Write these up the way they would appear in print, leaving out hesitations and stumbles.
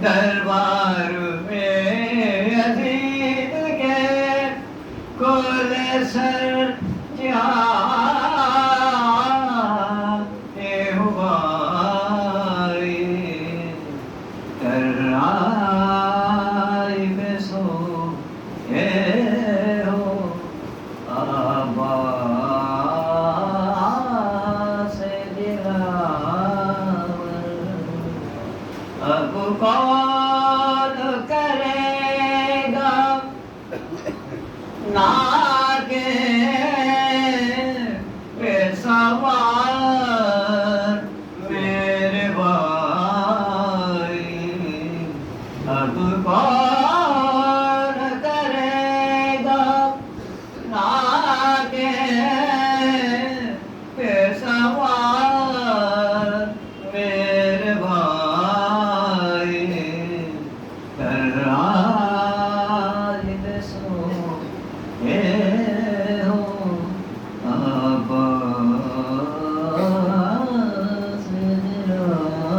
دربار میں عزیز کے کل سر جاتے ہوا ترائی میں سو ہو آبا سے دلاور اب کون کرے گا ناگے پہ سوار میرے بھائی اب کون کرے گا ناگے پہ سوار میرے بھائی تراج میں سو ہو آبا سے دلاور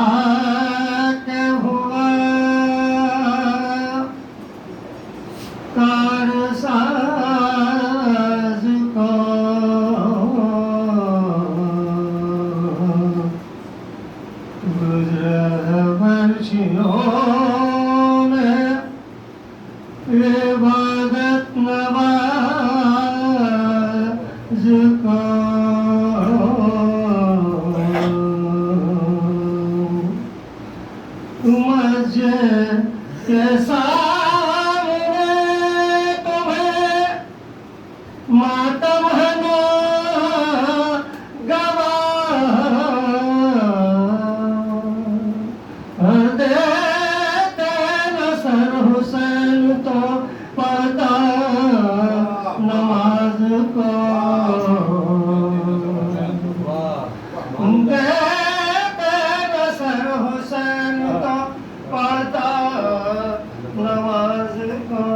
بتاتے ہوئے کارساز کو گزرے برچیوں میں عبادت نواز کو مسجد کے سامنے تمہیں ماتم ہے نا گواہ دیتے نصر حسین تو پڑھتا نماز کو دیتے نصر حسین تو پڑھتا نماز کو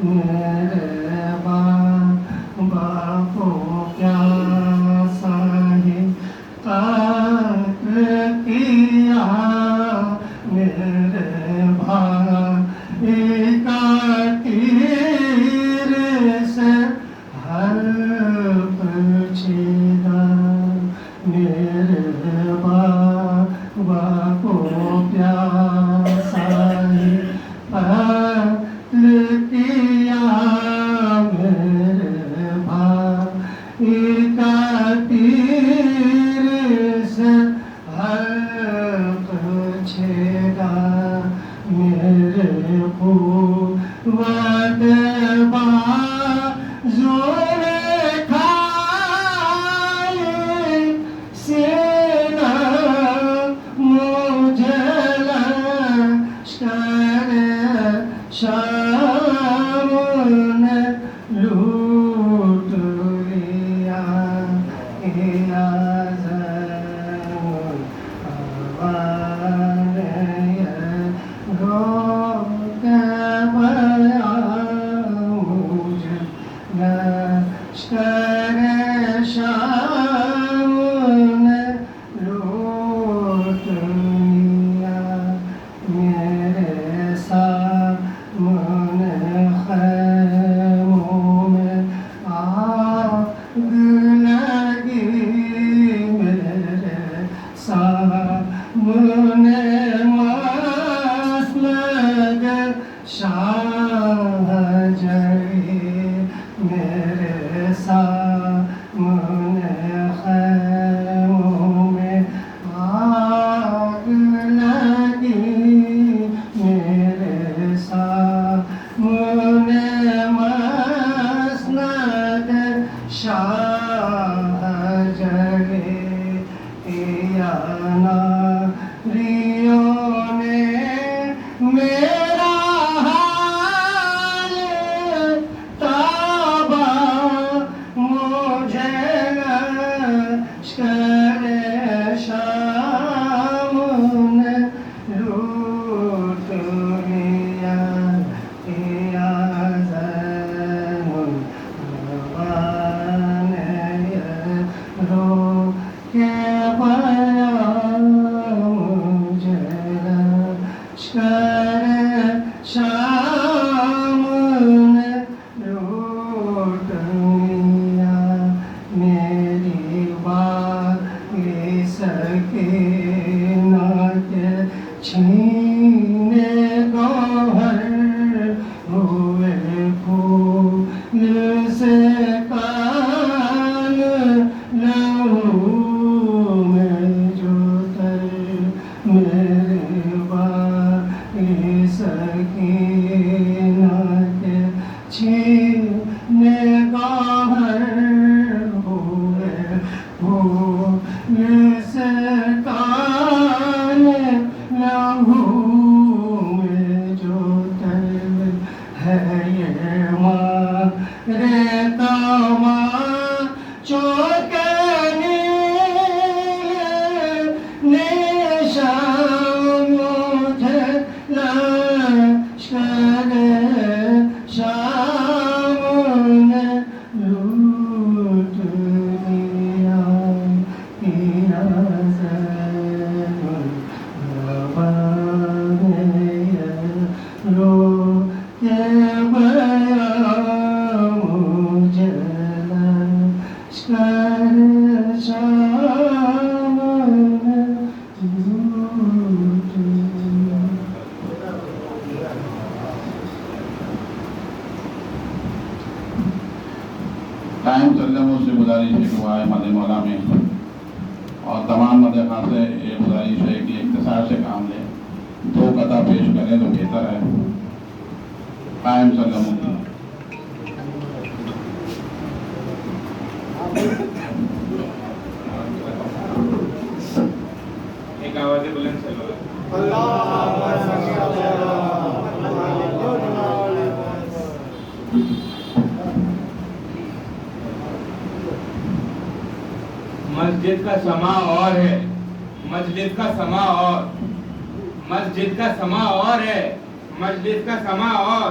میرے باپ کو پیاسا ہے قتل کیا میرے بھائی کا تیر سے حلق چھیدا میرے بابا کو پیاسا ہے قتل کیا میرے بھائی کا تیر سے حلق چھیدا میرے قوت بازو نے کھائے سینہ مجھے لشکر شام نے لوٹ لیا میرے سامنے خیموں میں آگ لگی میرے سامنے مسند شاہ جلی میرے سامنے خیموں میں آگ لگی میرے سامنے مسند شاہ جلی یا ناریوں نے میرا حال تابا مجھے لشکر شام نے لوٹ لیا یا زین العوان رو کے مجھے لشکر شام نے لوٹ لیا میری باقی سکینہ کے چھینے گوہر ہوئے پھول سے کان لہو میں جو تر میرے باقی سکینہ کے چھینے گوہر ہوئے پھول سے کان لہو میں جو تر ہے یہ مارے تماچوں کے نشان مجھے لشکر شام نے لوٹ لیا یا زین العوان رو کے مجھے لشکر شام نے لوٹ لیا قائم سرگرموں سے گزارش ہے کہ وہ آئے مد مولا میں اور تمام مد خاص سے یہ گزارش ہے کہ اختصار سے کام لیں 2 قطع پیش کریں تو بہتر ہے قائم سرگرموں کی ایک آواز بلند سے مسجد کا سما اور ہے مسجد کا سما اور مسجد کا سما اور ہے مسجد کا سما اور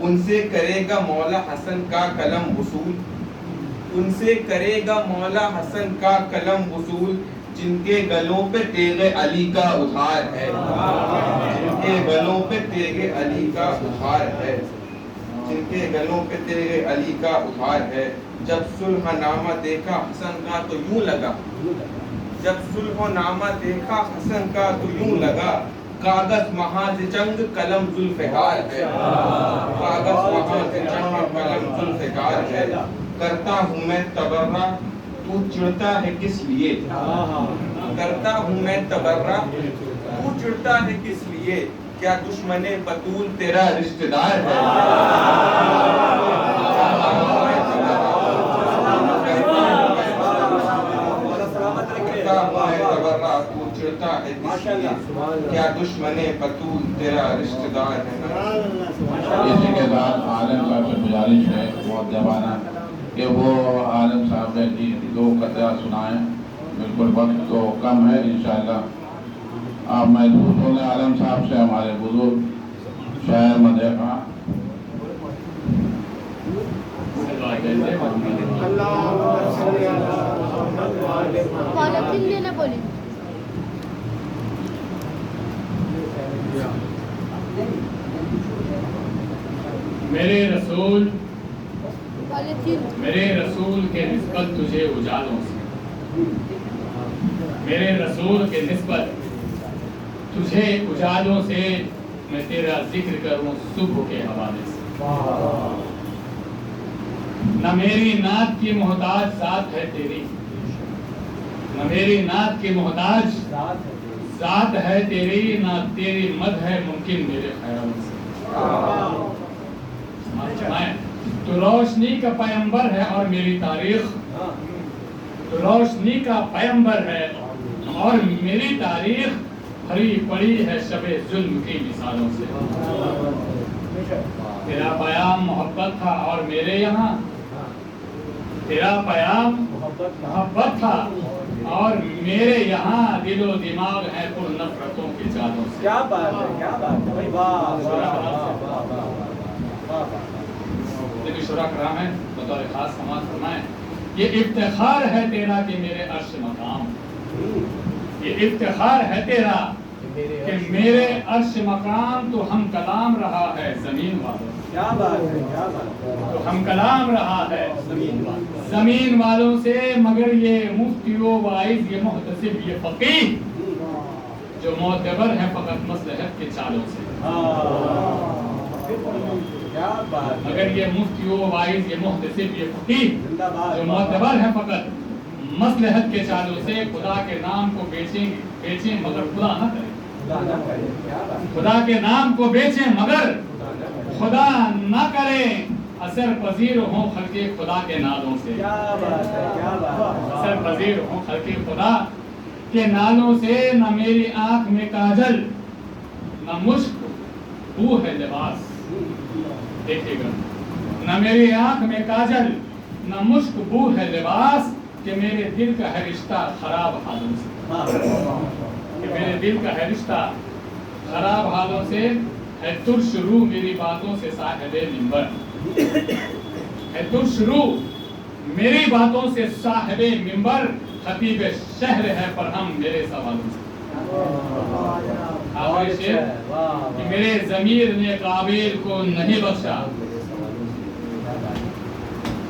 ان سے کرے گا مولا حسن کا قلم وصول، ان سے کرے گا مولا حسن کا قلم وصول، جن کے گلوں پہ تیغ علی کا ادھار ہے، جن کے گلوں پہ تیغ علی کا ادھار ہے، جن کے گلوں پہ تیغ علی کا ادھار ہے۔ جب صلح نامہ دیکھا حسن کا تو یوں لگا، جب صلح نامہ دیکھا حسن کا تو یوں لگا، کاغذ محاذ جنگ قلم ذوالفقار ہے، کاغذ محاذ جنگ قلم ذوالفقار ہے۔ کرتا ہوں میں تبرہ تو چڑھتا ہے کس لیے، کرتا ہوں میں تبرہ تو چڑھتا ہے کس لیے، کیا دشمن بطول تیرا رشتہ دار ہے، کیا دشمن بطول تیرا رشتہ دار ہے۔ اسی کے ساتھ عالم صاحب سے گزارش ہے بہت جوانہ کہ وہ عالم صاحب کی 2 قطعہ سنائیں، بالکل وقت تو کم ہے، انشاءاللہ آپ محسوس ہوں گے عالم صاحب سے ہمارے بزرگ شاعر مدح خواں۔ میرے رسول کے نسبت تجھے اجالوں سے، میرے رسول کے نسبت تجھے اجالوں سے، میں تیرا ذکر کروں صبح کے حوالے سے۔ نہ میری نعت کی محتاج ذات ہے تیری، نہ میری نعت کی محتاج ذات ہے تیری، نہ تیری مدح ہے ممکن میرے خیالوں سے۔ تو روشنی کا پیمبر ہے اور میری تاریخ، تو روشنی کا پیمبر ہے اور میری تاریخ بھری پڑی ہے شب ظلم کی مثالوں سے۔ تیرا پیام محبت تھا اور میرے یہاں، تیرا پیام محبت تھا اور میرے یہاں دل و دماغ ہے پر نفرتوں کے جالوں سے۔ کیا بات ہے، کیا بات ہے، لیکن شورا کرام ہے بطور خاص سماعت فرمائیں، یہ افتخار ہے تیرا کہ میرے عرش مقام، یہ افتخار ہے تیرا کہ میرے عرش مقام تو ہم کلام رہا ہے زمین والوں سے۔ کیا بات ہے، کیا بات ہے، تو ہم کلام رہا ہے زمین والوں سے، مگر یہ مفتی و واعظ، یہ محتسب، یہ فقیہ جو معتبر ہے فقط مصلحت کے چالوں سے۔ مگر یہ مفتی و واعظ، یہ محتسب، یہ فقیہ جو معتبر ہے فقط مصلحت کے چالوں سے، خدا کے نام کو بیچیں مگر خدا نہ کریں، خدا کے نام کو بیچیں مگر خدا نہ کریں، اثر پذیر ہوں خلق خدا کے نالوں سے، اثر پذیر ہوں خلق خدا کے نالوں سے۔ نہ میری آنکھ میں کاجل نہ مشک بو ہے لباس، دیکھیے گا، نہ میری آنکھ میں کاجل نہ مشک بو ہے لباس، کہ میرے دل کا ہے رشتہ خراب حالوں سے، کہ میرے دل کا ہے رشتہ خراب حالوں سے، ہے ترش روح میری باتوں سے صاحب منبر، ہے ترش روح میری باتوں سے صاحب منبر، خطیب شہر ہے پر ہم میرے سوالوں سے۔ آخری شعر کہ میرے ضمیر نے قابیل کو نہیں بخشا،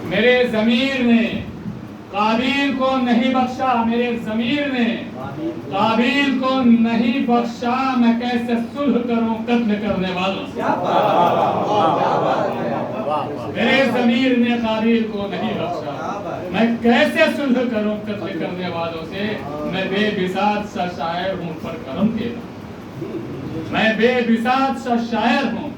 میرے ضمیر نے قابیل کو نہیں بخشا، میرے ضمیر نے قابیل کو نہیں بخشا، میں کیسے صلح کروں قتل کرنے والوں سے۔ میرے ضمیر نے قابیل کو نہیں بخشا، میں کیسے صلح کروں قتل کرنے والوں سے، میں بے بساط سا شاعر ہوں پر کرم تیرا، میں بے بساط سا شاعر ہوں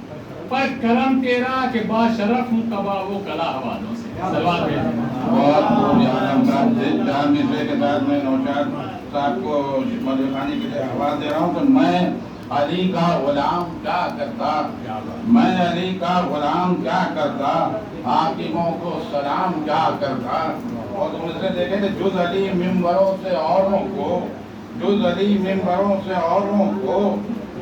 پر کرم تیرا، کہ باشرف ہوں قبا و کلا والوں سے۔ سلوات بھیجیں۔ اور عالم صاحب سے 4 مصرے کے ساتھ میں نوشاد صاحب کو مدح خوانی کے لیے آواز دے رہا ہوں کہ میں علی کا غلام کیا کرتا، میں علی کا غلام کیا کرتا، حاکموں کو سلام کیا کرتا۔ اور دوسرے دیکھیں کہ جز علی ممبروں سے اوروں کو، جز علی ممبروں سے اوروں کو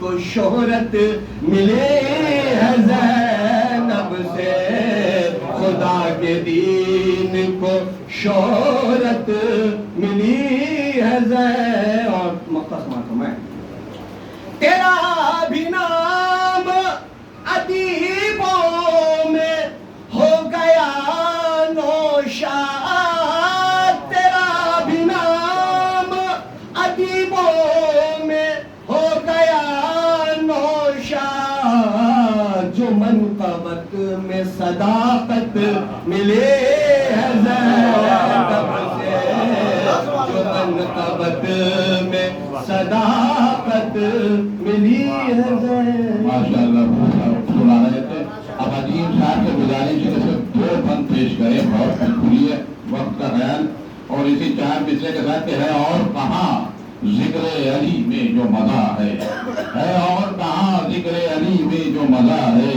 کو شہرت ملے ہے زینب سے، خدا کے دین کو شہرت ملی ہے زینب. اور مختصر فرمائیں تیرا بھی نام ادیبوں میں ہو گیا نوشاد، تیرا بھی نام ادیبوں میں ہو گیا نوشاد، جو منقبت میں صداقت ملے ہے زینب سے، جو منقبت میں صداقت ملی ہے زینب. ماشاء اللہ سنا رہے تھے. اب عظیم صاحب سے گزارش ہے کہ صرف 2 بند پیش کریں، بہت کھلی ہے وقت کا خیال. اور اسی 4 پچھلے کے ساتھ کہ ہے اور کہاں ذکر علی میں جو مزہ ہے اور کہاں ذکر علی میں جو مزہ ہے،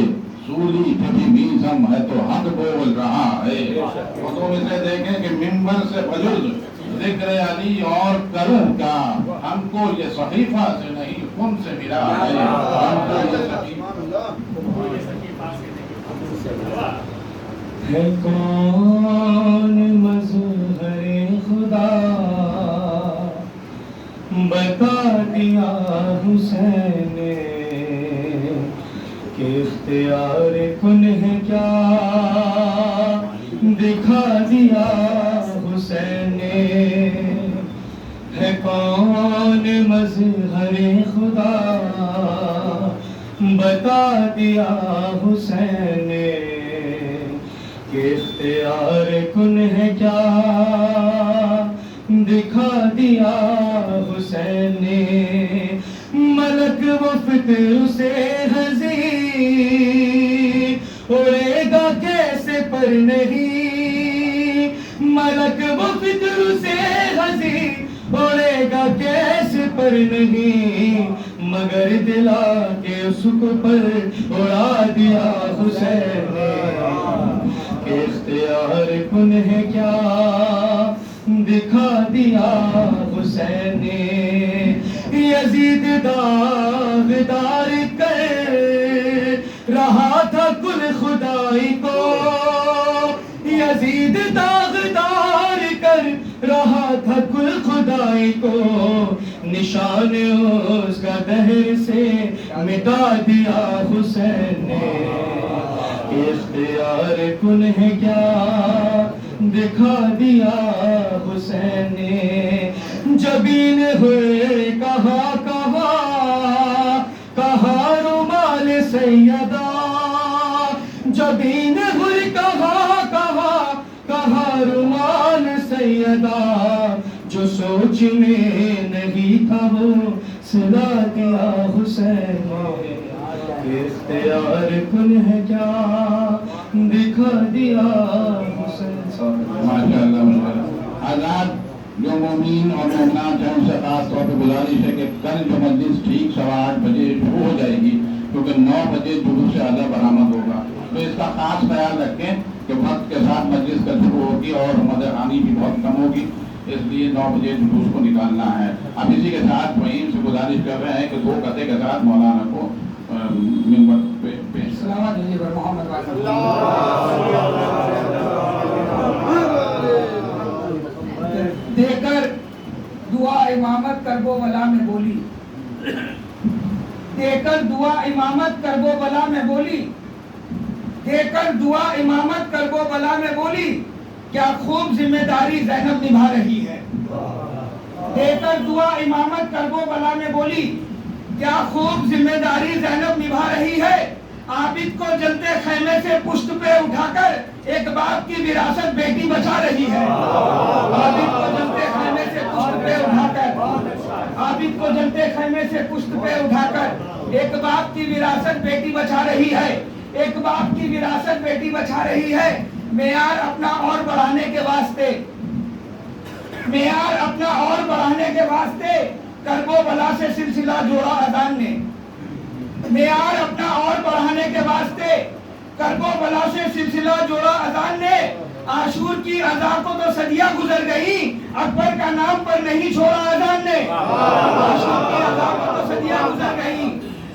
سولی پہ بھی میزم ہے تو حق بول رہا ہے. اور تو اسے دیکھیں کہ ممبر سے بجز ذکر علی اور کروں کا، ہم کو یہ صحیفہ سے نہیں خون سے ملا ہے. ہم کو یہ ہے کون مظہر خدا، بتا دیا حسین نے کہ اختیار کن ہے کیا، دکھا دیا حسین نے. ہے کون مظہر خدا، بتا دیا حسین نے کہ اختیار کن ہے کیا، دکھا دیا حسین نے. ملک و فطر سے ہنسی اڑے گا کیسے پر نہیں، ملک و فطر سے ہنسی اڑے گا کیسے پر نہیں، مگر دلا کے اس کو پر اڑا دیا حسین نے کہ اختیار کن ہے کیا، دکھا دیا حسین نے. یزید داغدار کر رہا تھا کل خدائی کو، یزید داغدار کر رہا تھا کل خدائی کو، نشان اس کا دہر سے مٹا دیا حسین نے. اختیار کن ہے کیا، دکھا دیا حسین نے. جبین ہوئے کہا رومال سیدہ، جبین ہوئے کہا رومال سیدہ، جو سوچ میں نہیں تھا وہ سلا دیا حسین نے. اختیار کن ہے کیا، دکھا دیا حسین. ماشاء اللہ آزاد جو مومین اور مومنات ہیں ان سے خاص طور پہ گزارش ہے کہ کل جو مجلس ٹھیک 8:15 بجے شروع ہو جائے گی، کیونکہ 9 بجے جلوس اعلیٰ برآمد ہوگا. تو اس کا خاص خیال رکھیں کہ وقت کے ساتھ مجلس کا شروع ہوگی اور مدرخانی بھی بہت کم ہوگی، اس لیے 9 بجے جلوس کو نکالنا ہے. اب اسی کے ساتھ وہیں سے گزارش کر رہے ہیں کہ 2 قطعے کے ساتھ مولانا کو ممبر پہ پیش سلامات علیہ محمد دے کر دعا امامت کرب و بلا میں بولی، دے کر دعا امامت کرب و بلا میں بولی، دے کر دعا امامت کرب و بلا میں بولی، کیا خوب ذمہ داری زینب نبھا رہی ہے. دے کر دعا امامت کرب و بلا میں بولی، کیا خوب ذمہ داری زینب نبھا رہی ہے. عابد کو جلتے خیمے سے پشت پہ اٹھا کر ایک باپ کی وراثت بیٹی بچا رہی ہے. عابد کو جلتے خیمے سے پشت پہ اٹھا کر، عابد کو جلتے خیمے سے پشت پہ اٹھا کر ایک باپ کی وراثت بیٹی بچا رہی ہے، ایک باپ کی وراثت بیٹی بچا رہی ہے. معیار اپنا اور بڑھانے کے واسطے، معیار اپنا اور بڑھانے کے واسطے کرب و بلا سے سلسلہ جوڑا اذان نے. معیار اپنا اور بڑھانے کے واسطے کرب و بلا سے سلسلہ جوڑا اذان نے. عاشور کی اذان کو تو صدیاں گزر گئی، اکبر کا نام پر نہیں چھوڑا اذان نے. عاشور کی اذان کو تو صدیاں گزر گئی،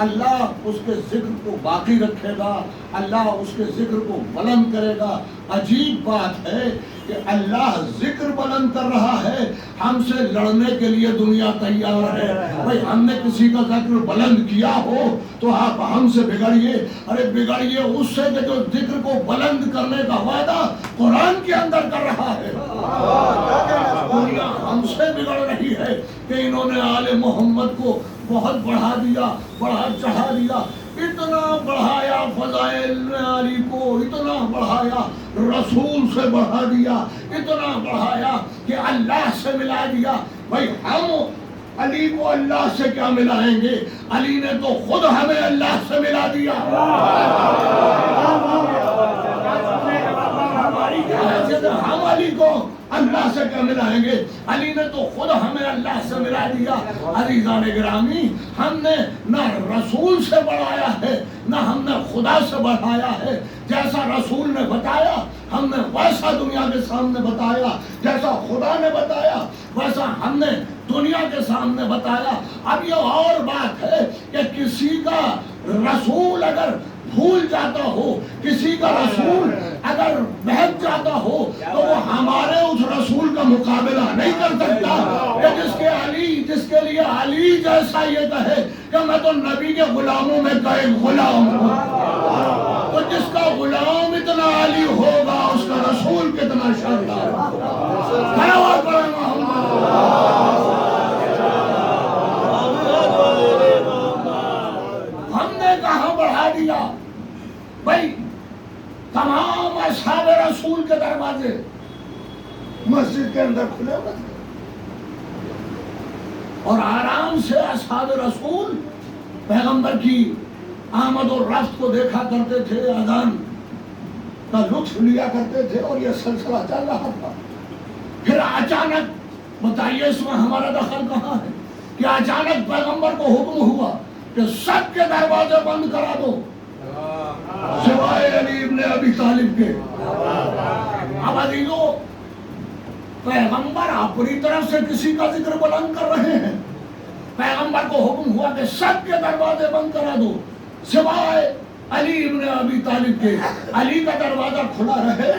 اللہ اس کے ذکر کو باقی رکھے گا، اللہ اس کے ذکر کو بلند کرے گا۔ عجیب بات ہے کہ اللہ ذکر بلند کر رہا ہے، ہم سے لڑنے کے لیے دنیا تیار ہے۔ بھائی ہم نے کسی کا ذکر بلند کیا ہو تو آپ ہم سے بگڑیے، ارے بگڑیے اس سے کہ جو ذکر کو بلند کرنے کا وعدہ قرآن کے اندر کر رہا ہے۔ دنیا ہم سے بگڑ رہی ہے کہ انہوں نے آل محمد کو بہت بڑھا دیا، بڑھا چڑھا دیا، اتنا بڑھایا فضائل علی کو، اتنا بڑھایا رسول سے بڑھا دیا، اتنا بڑھایا کہ اللہ سے ملا دیا۔ بھائی ہم علی کو اللہ سے کیا ملائیں گے؟ علی نے تو خود ہمیں اللہ سے ملا دیا۔ ہم علی کو اللہ سے کیا ملائیں گے؟ علی نے تو خود ہمیں اللہ سے ملا دیا۔ عزیزان گرامی، ہم نے نہ رسول سے بڑھایا ہے نہ ہم نے خدا سے بڑھایا ہے۔ جیسا رسول نے بتایا ہم نے ویسا دنیا کے سامنے بتایا، جیسا خدا نے بتایا ویسا ہم نے دنیا کے سامنے بتایا۔ اب یہ اور بات ہے کہ کسی کا رسول اگر بھول جاتا ہو، کسی کا رسول اگر بہک جاتا ہو تو وہ ہمارے اس رسول کا مقابلہ نہیں کر سکتا کہ جس کے لیے علی جیسا یہ کہے کہ میں تو نبی کے غلاموں میں کا ایک غلام ہوں، تو جس کا غلام اتنا علی ہوگا اس کا رسول کتنا شاندار۔ ہم نے کہاں بڑھا دیا؟ بھائی تمام اصحاب رسول کے دروازے مسجد کے اندر کھلے ہوئے تھے اور آرام سے اصحاب رسول پیغمبر کی آمد و رفت کو دیکھا کرتے تھے، اذان کا لطف لیا کرتے تھے اور یہ سلسلہ چل رہا تھا۔ پھر اچانک بتائیے اس میں ہمارا دخل کہاں ہے کہ اچانک پیغمبر کو حکم ہوا کہ سب کے دروازے بند کرا دو سوائے علی ابن ابی طالب کے۔ اب عزیزو، پیغمبر اپنی طرف سے کسی کا ذکر بلند کر رہے ہیں، پیغمبر کو حکم ہوا کہ سب کے دروازے بند کرا دو سوائے علی ابن ابی طالب کے۔ علی کا دروازہ کھلا رہے،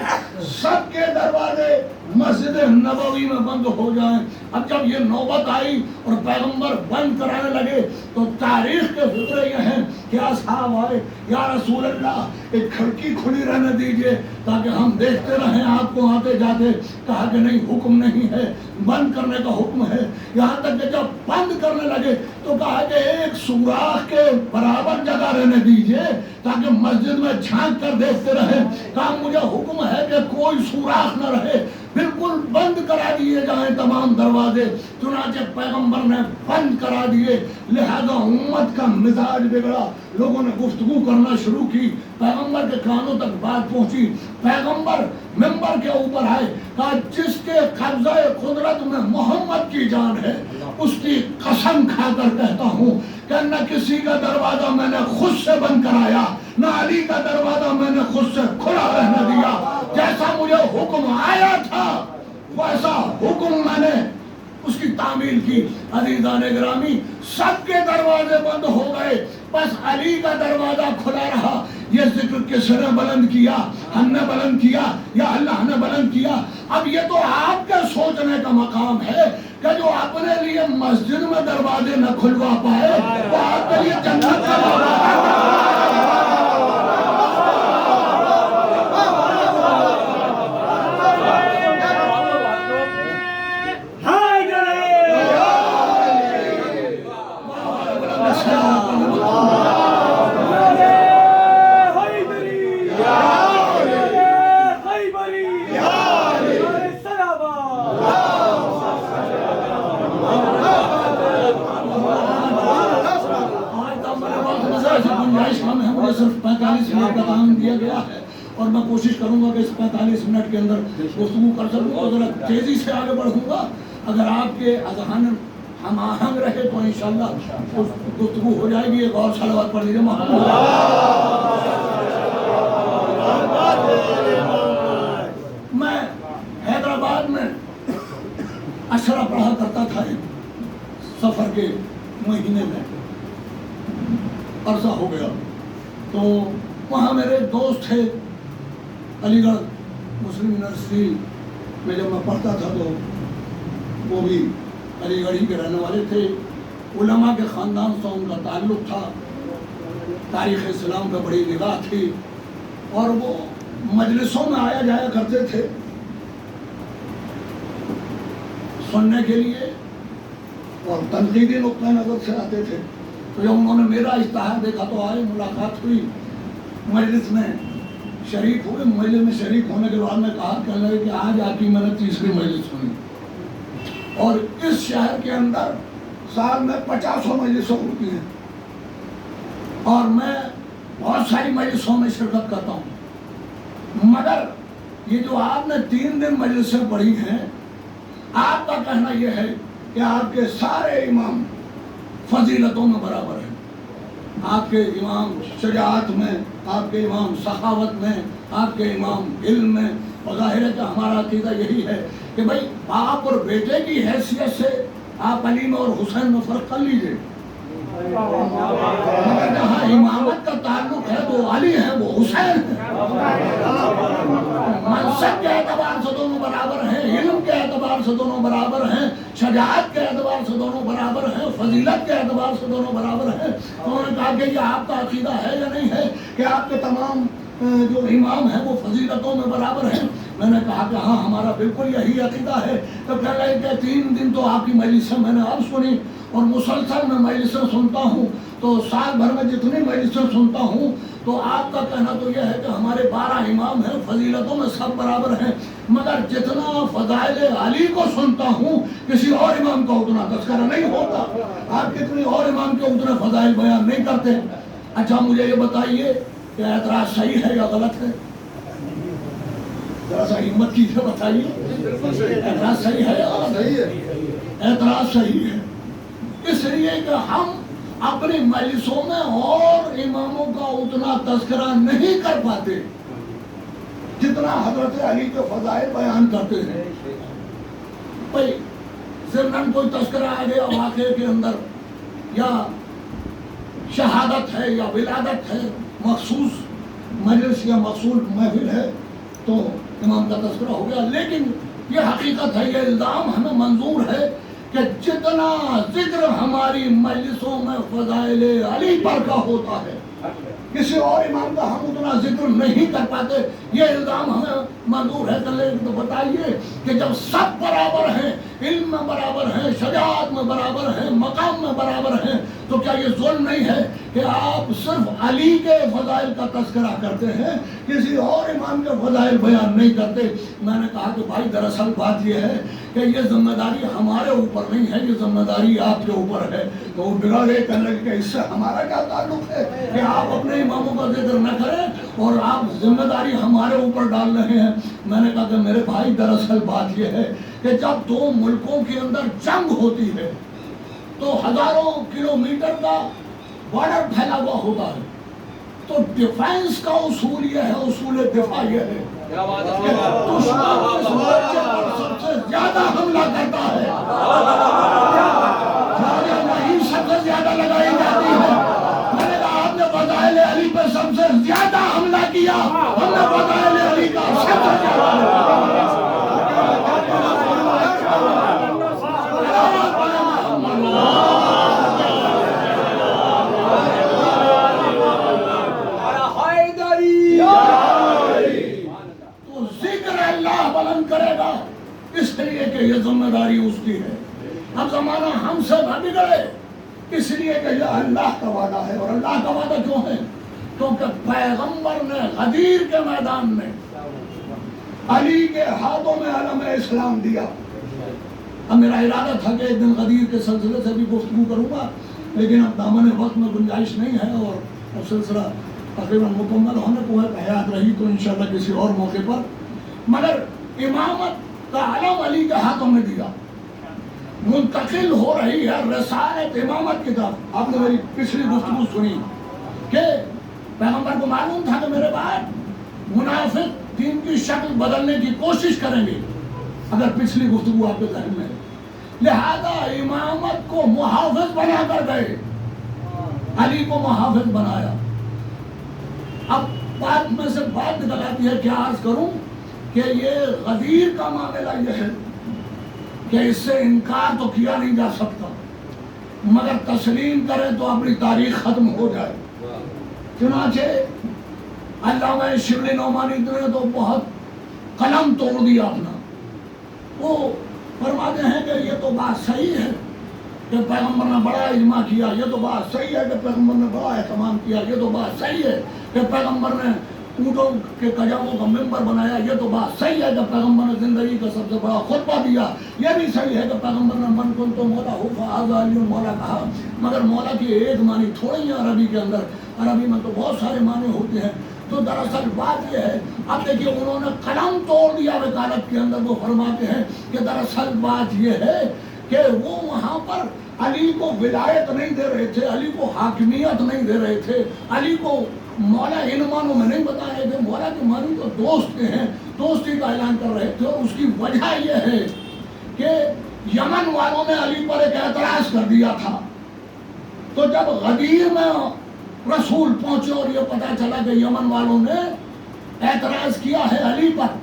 سب کے دروازے مسجد نبوی میں بند ہو جائیں۔ اب جب یہ نوبت آئی اور پیغمبر بند کرانے لگے تو تاریخ کے فقرے یہ ہیں کہ اصحاب آئے، یا رسول اللہ ایک کھڑکی کھلی رہنے دیجئے تاکہ ہم دیکھتے رہیں آپ کو آتے جاتے۔ کہا کہ نہیں، حکم نہیں ہے، بند کرنے کا حکم ہے۔ یہاں تک کہ جب بند کرنے لگے تو کہا کہ ایک سوراخ کے برابر جگہ رہنے دیجئے تاکہ مسجد میں جھانک کر دیکھتے رہیں۔ کہا مجھے حکم ہے کہ کوئی سوراخ نہ رہے، بالکل بند کرا دیے جائیں تمام دروازے۔ چنانچہ پیغمبر نے بند کرا دیے، لہذا امت کا مزاج بگڑا، لوگوں نے گفتگو کرنا شروع کی، پیغمبر کے کانوں تک بات پہنچی۔ پیغمبر منبر کے اوپر آئے، کہا جس کے قبضہ قدرت میں محمد کی جان ہے اس کی قسم کھا کر کہتا ہوں کہ نہ کسی کا دروازہ میں نے خود سے بند کرایا، نہ علی کا دروازہ میں نے خود سے کھلا رہنے دیا۔ جیسا مجھے حکم آیا تھا ویسا حکم میں نے اس کی تعمیل کی۔ عزیزان گرامی، سب کے دروازے بند ہو گئے، بس علی کا دروازہ کھلا رہا۔ یہ ذکر کس نے بلند کیا؟ ہم نے بلند کیا یا اللہ نے بلند کیا؟ اب یہ تو آپ کے سوچنے کا مقام ہے کہ جو اپنے لیے مسجد میں دروازے نہ کھلوا پائے وہ آپ کے لیے جنت کا دروازہ۔ صرف 45 منٹ کا ٹائم دیا گیا ہے اور میں کوشش کروں گا کہ اس 45 منٹ کے اندر گفتگو کر سکوں اور ذرا تیزی سے آگے بڑھوں گا۔ اگر آپ کے اذہان ہم آہنگ رہے تو انشاءاللہ گفتگو ہو جائے گی۔ ایک اور صلوات پڑھ لیجیے محمد۔ میں حیدرآباد میں اشرا پڑھا کرتا تھا سفر کے مہینے میں، وہاں میرے ایک دوست تھے علی گڑھ مسلم یونیورسٹی میں جب میں پڑھتا تھا تو وہ بھی علی گڑھ ہی کے رہنے والے تھے، علماء کے خاندان سے ان کا تعلق تھا، تاریخ اسلام کا بڑی نگاہ تھی، اور وہ مجلسوں میں آیا جایا کرتے تھے سننے کے لیے اور تنقیدی نقطۂ نظر سے آتے تھے۔ تو جب انہوں نے میرا اشتہار دیکھا تو آئے، ملاقات ہوئی، مجلس میں شریک ہوئے۔ مجلس میں شریک ہونے کے بعد میں کہا کہ آج آپ کی میں نے تیسری مجلس سنی، اور اس شہر کے اندر سال میں 50 مجلسیں ہوتی ہیں اور میں بہت ساری مجلسوں میں شرکت کرتا ہوں، مگر یہ جو آپ نے 3 دن مجلسیں پڑھی ہیں، آپ کا کہنا یہ ہے کہ آپ کے سارے امام فضیلتوں میں برابر ہیں، آپ کے امام شجاعت میں، آپ کے امام سخاوت میں، آپ کے امام علم میں، اور ظاہر ہے کہ ہمارا عقیدہ یہی ہے کہ بھائی باپ اور بیٹے کی حیثیت سے آپ علی میں اور حسین میں فرق کر لیجئے، مگر جہاں امامت کا تعلق ہے وہ علی ہے، وہ حسین ہے۔ منصب کے اعتبار سے دونوں برابر ہیں، علم کے اعتبار سے دونوں برابر ہیں، شجاعت کے اعتبار سے دونوں برابر ہیں، فضیلت کے اعتبار سے دونوں برابر ہیں۔ انہوں نے کہا کہ یہ آپ کا عقیدہ ہے یا نہیں ہے کہ آپ کے تمام جو امام ہیں وہ فضیلتوں میں برابر ہیں؟ میں نے کہا کہ ہاں ہمارا بالکل یہی عقیدہ ہے۔ تو کہہ رہے کہ 3 دن تو آپ کی مجلسیں میں نے اب سنی، اور مسلسل میں مجلسیں سنتا ہوں، تو سال بھر میں جتنی مجلسیں سنتا ہوں تو آپ کا کہنا تو یہ ہے کہ ہمارے 12 امام ہیں، فضیلتوں میں سب برابر ہیں، مگر جتنا فضائل علی کو سنتا ہوں کسی اور امام کا اتنا تذکرہ نہیں ہوتا، آپ کتنی اور امام کے اتنے فضائل بیان نہیں کرتے۔ اچھا مجھے یہ بتائیے کہ اعتراض صحیح ہے یا غلط ہے؟ ذرا سا ہمت کیجیے، بتائیے اعتراض صحیح ہے یا غلط ہے؟ اعتراض صحیح ہے، اس لیے کہ ہم اپنی مجلسوں میں اور اماموں کا اتنا تذکرہ نہیں کر پاتے جتنا حضرت علی کے فضائل بیان کرتے ہیں۔ بھائی ضمن کوئی تذکرہ آ گیا واقعے کے اندر، یا شہادت ہے یا ولادت ہے، مخصوص مجلس یا مخصوص محفل ہے تو امام کا تذکرہ ہو گیا، لیکن یہ حقیقت ہے، یہ الزام ہمیں منظور ہے کہ جتنا ذکر ہماری مجلسوں میں فضائل علی پر کا ہوتا ہے کسی اور امام کا ہم اتنا ذکر نہیں کر پاتے، یہ الزام ہمیں منظور ہے۔ تو بتائیے کہ جب سب برابر ہیں، علم میں برابر ہیں، شجاعت میں برابر ہیں، مقام میں برابر ہیں، تو کیا یہ ظلم نہیں ہے کہ آپ صرف علی کے فضائل کا تذکرہ کرتے ہیں، کسی اور امام کے فضائل بیان نہیں کرتے؟ میں نے کہا کہ بھائی دراصل بات یہ ہے کہ یہ ذمہ داری ہمارے اوپر نہیں ہے، یہ ذمہ داری آپ کے اوپر ہے۔ تو وہ بگڑ گئے، کہنے لگے کہ اس سے ہمارا کیا تعلق ہے کہ آپ اپنے اماموں کا ذکر نہ کریں اور آپ ذمہ داری ہمارے اوپر ڈال رہے ہیں۔ میں نے کہا کہ میرے بھائی دراصل بات یہ ہے کہ جب 2 ملکوں کے اندر جنگ ہوتی ہے تو ہزاروں کلومیٹر کا بارڈر پھیلا ہوا ہوتا ہے، تو ڈیفینس کا اصول یہ ہے، اصول دفاع یہ ہے کہ دشمن اس موقع پر سب سے زیادہ حملہ کرتا ہے، سب سے زیادہ لگائی جاتی ہے۔ میں نے کہا آپ نے فضائل علی پر سب سے زیادہ حملہ کیا، ہم نے فضائل علی کا سب سے زیادہ تو ذکر اللہ بلند کرے گا، اس لیے کہ یہ ذمہ داری اس کی ہے۔ اب زمانہ ہم سے نہ بگڑے، اس لیے کہ یہ اللہ کا وعدہ ہے، اور اللہ کا وعدہ کیوں ہے؟ کیونکہ پیغمبر نے غدیر کے میدان میں علی کے ہاتھوں میں علم اسلام دیا۔ اب میرا ارادہ تھا کہ ایک دن غدیر کے سلسلے سے بھی گفتگو کروں گا، لیکن اب دامن وقت میں گنجائش نہیں ہے، اور اب سلسلہ تقریباً مکمل ہونے کو ہے، حیات رہی تو انشاءاللہ کسی اور موقع پر۔ مگر امامت کا علم علی کے ہاتھوں میں دیا، منتقل ہو رہی ہے رسالت امامت کی طرف۔ آپ نے میری پچھلی گفتگو سنی کہ پیغمبر کو معلوم تھا کہ میرے بعد منافق دین کی شکل بدلنے کی کوشش کریں گے، اگر پچھلی گفتگو آپ کے ذہن میں ہے، لہذا امامت کو محافظ بنا کر گئے، علی کو محافظ بنایا۔ اب بات میں سے بات نکل آتی ہے، کیا عرض کروں کہ یہ غدیر کا معاملہ یہ ہے کہ اس سے انکار تو کیا نہیں جا سکتا، مگر تسلیم کریں تو اپنی تاریخ ختم ہو جائے۔ چنانچہ علامہ شبلی نعمانی نے تو بہت قلم توڑ دیا اپنا، وہ فرماتے ہیں کہ یہ تو بات صحیح ہے کہ پیغمبر نے بڑا اجماع کیا، یہ تو بات صحیح ہے کہ پیغمبر نے بڑا اہتمام کیا، یہ تو بات صحیح ہے کہ پیغمبر نے اونٹوں کے کجاووں کا ممبر بنایا، یہ تو بات صحیح ہے کہ پیغمبر نے زندگی کا سب سے بڑا خطبہ دیا، یہ بھی صحیح ہے کہ پیغمبر نے من کن تو مولا ہو فہذا علی مولا کہا، مگر مولا کی ایک معنی تھوڑی ہے عربی کے اندر، عربی میں تو بہت سارے معنی ہوتے ہیں۔ تو دراصل بات یہ ہے، اب دیکھیے انہوں نے قلم توڑ دیا وکالت کے اندر، وہ فرماتے ہیں کہ دراصل بات یہ ہے کہ وہ وہاں پر علی کو ولایت نہیں دے رہے تھے، علی کو حاکمیت نہیں دے رہے تھے، علی کو مولا ان معنوں میں نہیں بتا رہے تھے، مولا کے معنی تو دوست کے ہیں، دوستی کا اعلان کر رہے تھے، اور اس کی وجہ یہ ہے کہ یمن والوں نے علی پر ایک اعتراض کر دیا تھا، تو جب غدیر میں رسول پہنچے اور یہ پتا چلا کہ یمن والوں نے اعتراض کیا ہے علی پر،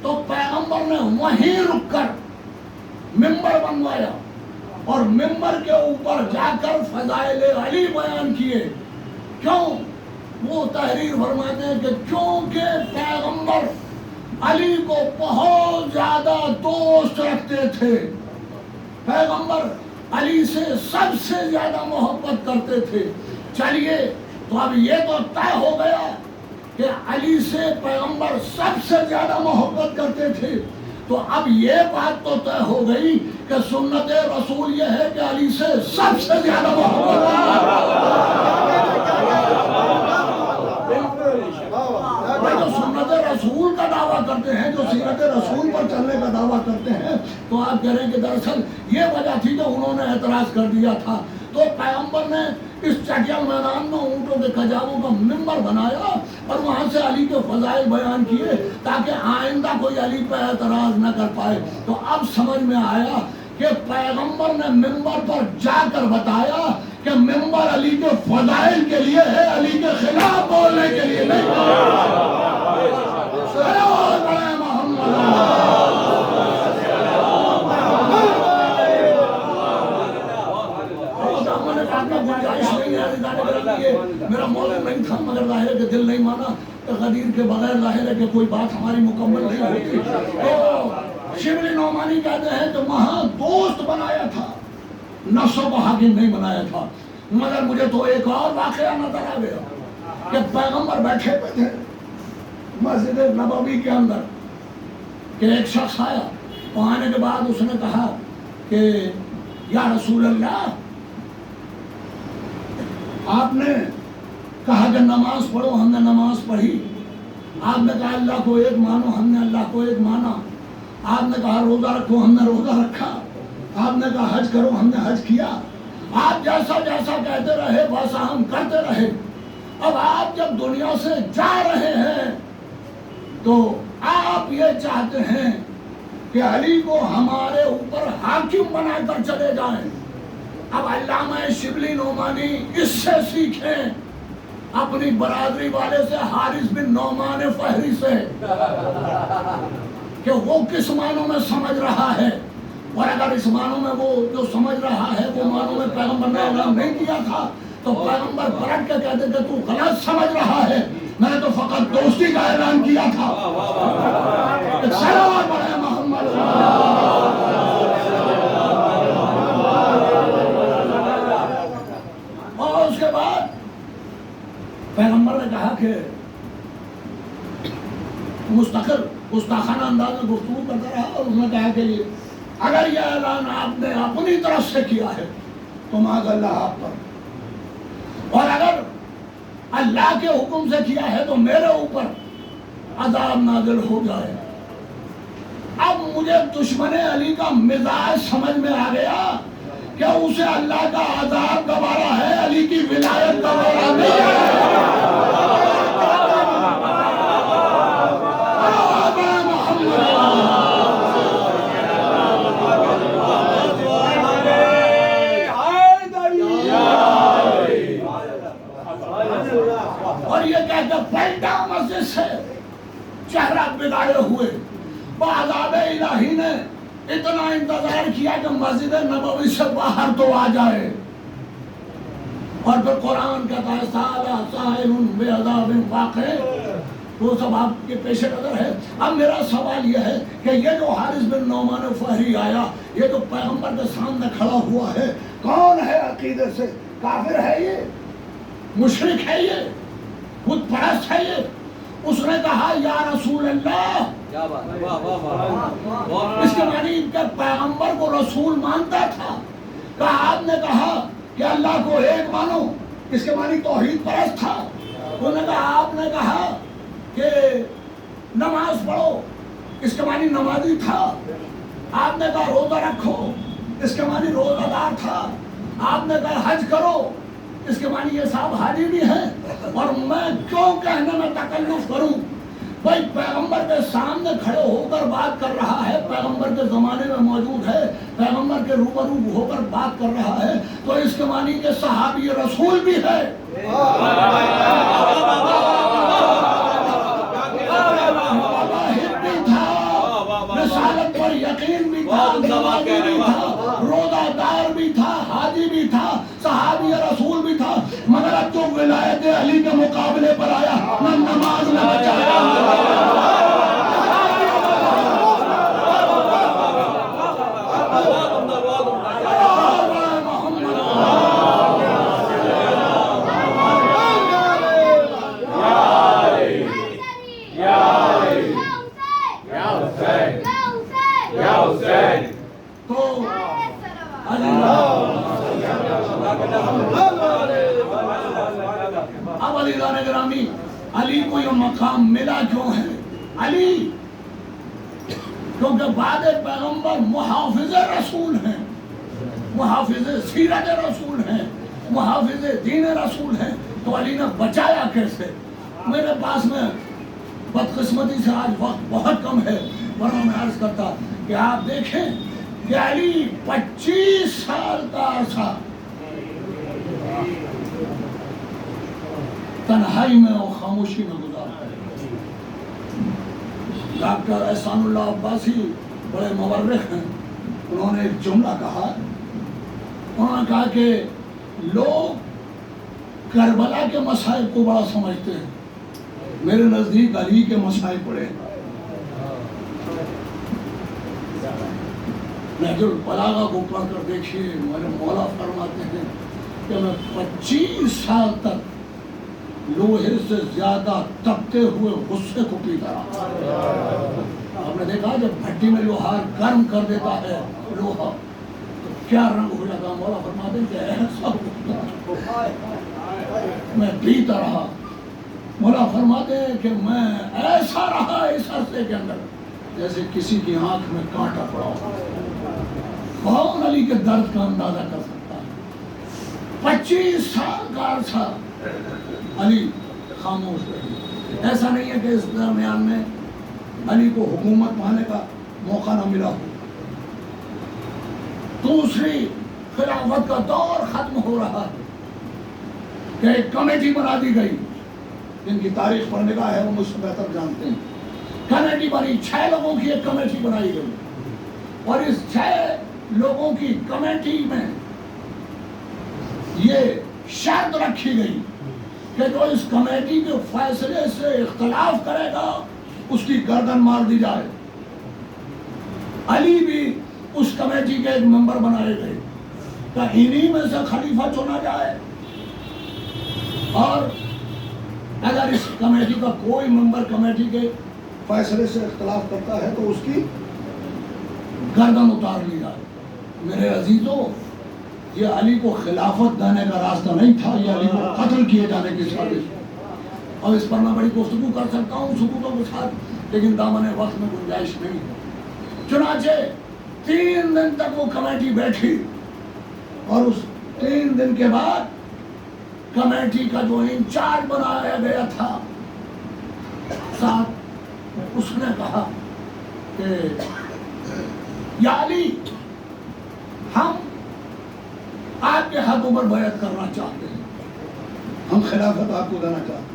تو پیغمبر نے وہیں رک کر ممبر بنوایا اور ممبر کے اوپر جا کر فضائل علی بیان کیے۔ کیوں؟ وہ تحریر فرماتے ہیں کہ کیونکہ پیغمبر علی کو بہت زیادہ دوست رکھتے تھے، پیغمبر علی سے سب سے زیادہ محبت کرتے تھے۔ چلیے تو اب یہ تو طے ہو گیا کہ علی سے پیغمبر سب سے زیادہ محبت کرتے تھے، تو اب یہ بات تو طے ہو گئی کہ سنت رسول یہ ہے کہ علی سے سب سے زیادہ محبت جو سنت رسول کا دعویٰ کرتے ہیں، جو سیرت رسول پر چلنے کا دعویٰ کرتے ہیں، تو آپ کہہ رہے ہیں کہ دراصل یہ وجہ تھی کہ انہوں نے اعتراض کر دیا تھا، تو پیغمبر نے اس چٹیل میدان میں اونٹوں کے کجاووں کا ممبر بنایا اور وہاں سے علی کے فضائل بیان کیے تاکہ آئندہ کوئی علی پہ اعتراض نہ کر پائے۔ تو اب سمجھ میں آیا کہ پیغمبر نے ممبر پر جا کر بتایا کہ ممبر علی کے فضائل کے لیے ہے، علی کے خلاف بولنے کے لیے نہیں۔ میرا موضوع نہیں تھا، مگر ظاہر ہے کہ دل نہیں مانا، غدیر کے بغیر ظاہر ہے کہ کوئی بات ہماری مکمل نہیں ہوتی۔ تو شبلی نعمانی کہتے ہیں کہ وہاں دوست بنایا تھا، نفسوں کو حاکم نہیں بنایا تھا۔ مگر مجھے تو ایک اور واقعہ نظر آ گیا کہ پیغمبر بیٹھے ہوئے تھے مسجد نبوی کے اندر کہ ایک شخص آیا، وہ آنے کے بعد اس نے کہا کہ یا رسول اللہ، آپ نے کہا کہ نماز پڑھو، ہم نے نماز پڑھی، آپ نے کہا اللہ کو ایک مانو، ہم نے اللہ کو ایک مانا، آپ نے کہا روزہ رکھو، ہم نے روزہ رکھا، آپ نے کہا حج کرو، ہم نے حج کیا، آپ جیسا جیسا کہتے رہے ویسا ہم کرتے رہے۔ اب آپ جب دنیا سے جا رہے ہیں تو آپ یہ چاہتے ہیں کہ علی کو ہمارے اوپر حاکم بنا کر چلے جائیں۔ اب علامہ شبلی نعمانی اس سے سیکھیں، اپنی برادری والے سے، حارث بن نعمان فہری سے، کہ وہ کس معنوں میں سمجھ رہا ہے، اور اگر اس معنوں میں وہ جو سمجھ رہا ہے وہ معنوں میں پیغمبر نے اعلان نہیں کیا تھا تو پیغمبر پلٹ کے کہتے کہ تو غلط سمجھ رہا ہے، میں نے تو فقط دوستی کا اعلان کیا تھا۔ سلام پڑھیں محمد۔ اور اس کے بعد پیغمبر نے کہا کہ مستقل گستاخانہ انداز میں گفتگو کرتا رہا، اور اس نے کہا کہ اگر یہ اعلان آپ نے اپنی طرف سے کیا ہے تو معاذ اللہ آپ پر، اور اگر اللہ کے حکم سے کیا ہے تو میرے اوپر عذاب نازل ہو جائے۔ اب مجھے دشمن علی کا مزاج سمجھ میں آ گیا کہ اسے اللہ کا عذاب گوارا ہے، علی کی ولایت گوارا نہیں ہے۔ اور یہ کہہ کر پلٹا مسجد سے چہرہ بگاڑے ہوئے. عذاب الہی نے اتنا انتظار کیا کہ مسجد نبوی سے باہر تو آ جائے. اور پھر قرآن کہتا ہے سالہ سائل بعذاب واقع. وہ سب آپ کے پیش نظر ہے. اب میرا سوال یہ ہے کہ یہ جو حارث بن نعمان فہری آیا, یہ جو پیغمبر کے سامنے کھڑا ہوا ہے, کون ہے عقیدے سے؟ کافر ہے یہ؟ مشرک ہے یہ؟ بت پرست ہے یہ؟ اس نے کہا یا رسول اللہ. اس کے معنی ان کے پیغمبر کو رسول مانتا تھا. آپ نے کہا کہ اللہ کو ایک مانو, اس کے معنی توحید پرست تھا. انہوں نے کہا, آپ نے کہا کہ نماز پڑھو, اس کے معنی نمازی تھا. آپ نے کہا روزہ رکھو, اس کے معنی روزہ دار تھا. آپ نے کہا حج کرو, اس کے معنی یہ صاحب حاجی بھی ہیں. اور میں کیوں کہنے میں تکلف کروں؟ بھائی پیغمبر کے سامنے کھڑے ہو کر بات کر رہا ہے, پیغمبر کے زمانے میں موجود ہے, پیغمبر کے روبرو ہو کر بات کر رہا ہے, تو اس کے معنی کہ صحابی رسول بھی ہے. بھی تھا, رسالت پر یقین بھی تھا, نمازی بھی تھا, روزہ دار بھی تھا, حاجی بھی تھا, صحابی رسول بھی تھا. مگر اب جو ولایت علی کے مقابلے پر آیا, نہ نماز نہ بچایا. اب عزیزان گرامی, علی کو یہ مقام ملا کیوں ہے؟ علی کیونکہ بعد پیغمبر محافظ رسول ہیں, محافظ سیرت رسول ہیں, محافظ دین رسول ہیں. تو علی نے بچایا کیسے؟ میرے پاس میں بدقسمتی سے آج وقت بہت کم ہے, ورنہ میں عرض کرتا کہ آپ دیکھیں کہ علی 25 سال کا عرصہ تنہائی میں اور خاموشی میں گزارتا ہے. ڈاکٹر احسان اللہ عباسی بڑے مورخ ہیں, انہوں نے ایک جملہ کہا. انہوں نے کہا کہ لوگ کربلا کے مسائل کو بڑا سمجھتے ہیں, میرے نزدیک علی کے مسائل بڑے ہیں. نہج البلاغہ کو پڑھ کر دیکھیے, میرے مولا فرماتے ہیں کہ میں 25 سال تک لوہے سے زیادہ تپتے ہوئے غصے کو پیتا رہا. آپ نے دیکھا جب بھٹی میں لوہار گرم کر دیتا ہے لوہا تو کیا رنگ ہو جاتا. مولا فرماتے ہیں کہ ایسا میں پیتا رہا. مولا فرماتے ہیں کہ میں ایسا رہا اس عرصے کے اندر جیسے کسی کی آنکھ میں کانٹا پڑا ہو. کون علی کے درد کا اندازہ کر سکتا ہے؟ 25 سال کا عرصہ علی خاموش رہے. ایسا نہیں ہے کہ اس درمیان میں علی کو حکومت پانے کا موقع نہ ملا ہو. دوسری خلافت کا دور ختم ہو رہا ہے کہ ایک کمیٹی بنا دی گئی, جن کی تاریخ پر نگاہ ہے وہ مجھ سے بہتر جانتے ہیں. کمیٹی بنی, 6 لوگوں کی ایک کمیٹی بنائی گئی, اور اس 6 لوگوں کی کمیٹی میں یہ شرط رکھی گئی کہ جو اس کمیٹی کے فیصلے سے اختلاف کرے گا اس کی گردن مار دی جائے. علی بھی اس کمیٹی کے ایک ممبر بنائے گئے کہ انہی میں سے خلیفہ چنا جائے, اور اگر اس کمیٹی کا کوئی ممبر کمیٹی کے فیصلے سے اختلاف کرتا ہے تو اس کی گردن اتار لی جائے. میرے عزیزوں, یہ علی کو خلافت دینے کا راستہ نہیں تھا, یہ علی کو قتل کیے جانے کی سازش. اور اس پر میں بڑی گفتگو کر سکتا ہوں ثبوتوں کے ساتھ, لیکن دامن وقت میں گنجائش نہیں ہے. چنانچہ 3 دن تک وہ کمیٹی بیٹھی, اور اس 3 دن کے بعد کمیٹی کا جو انچارج بنایا گیا تھا صاحب, اس نے کہا کہ یا علی, ہم آپ کے ہاتھوں پر بیعت کرنا چاہتے ہیں, ہم خلافت آپ کو دینا چاہتے ہیں.